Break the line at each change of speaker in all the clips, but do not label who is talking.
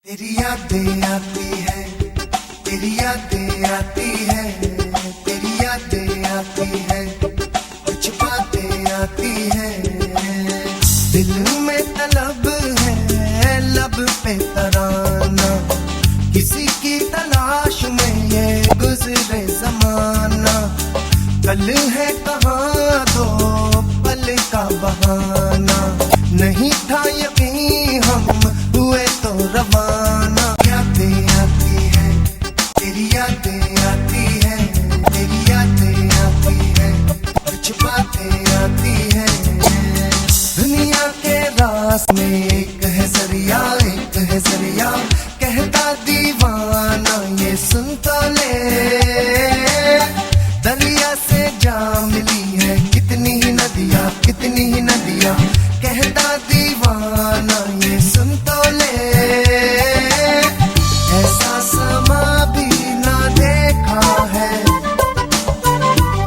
तेरी यादें आती है, तेरी यादें आती है, तेरी यादें आती है, कुछ बातें आती है। दिल में तलब है, लब पे तराना, किसी की तलाश में ये गुजरे जमाना। कल है कहाँ दो पल का बहाना, नहीं था यकीन हम हुए तो रवाना। यादें आती है, तेरी यादें आती है, तेरी यादें आती है, कुछ बातें आती है। दुनिया के रास में एक है जरिया, एक है जरिया, कहता दीवाना ये सुन तो ले। दरिया से जा मिली है कितनी ही नदियाँ, कितनी ही नदियाँ, कहता दीवाना ये सुन तो ले। ऐसा समा भी ना देखा है,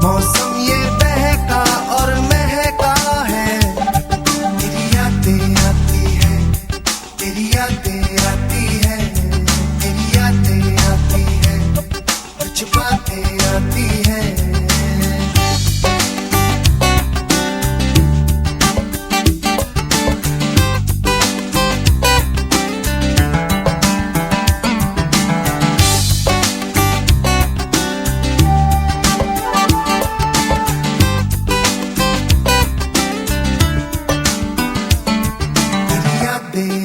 मौसम ये बहका और महका है। तेरी यादें आती है, तेरी यादें आती है, तेरी यादें आती है, कुछ बातें आती है।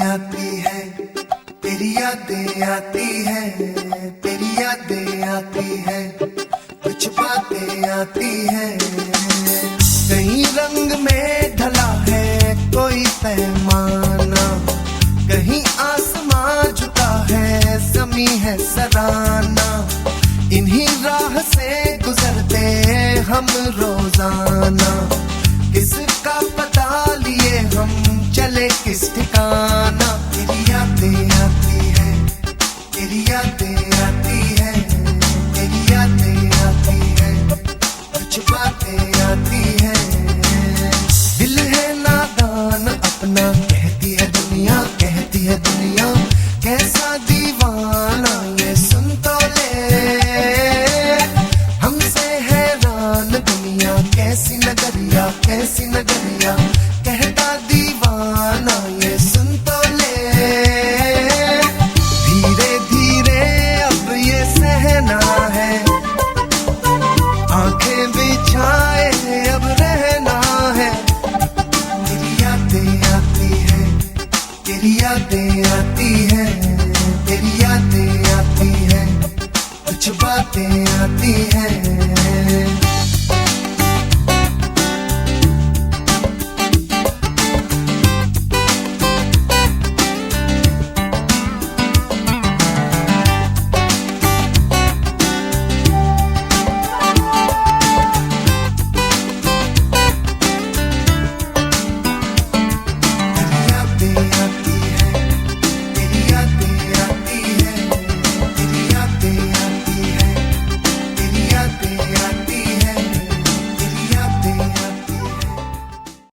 आती है, तेरी यादें आती है, तेरी यादें आती है, कुछ बातें आती है। कहीं रंग में ढला है कोई पैमाना, कहीं आसमां झुका है जमी है सराना। इन्हीं राह से गुजरते हम रोजाना, किसका पता लिए हम चले किस ठिकाना। तेरी यादें आती है, तेरी यादें आती है, तेरी यादें आती है, कुछ बातें आती है। दिल है नादान अपना, कहती है दुनिया, कहती है दुनिया, कैसा दीवाना ये सुन तो ले। हमसे हैरान दुनिया, कैसी नगरिया, कैसी नगरिया,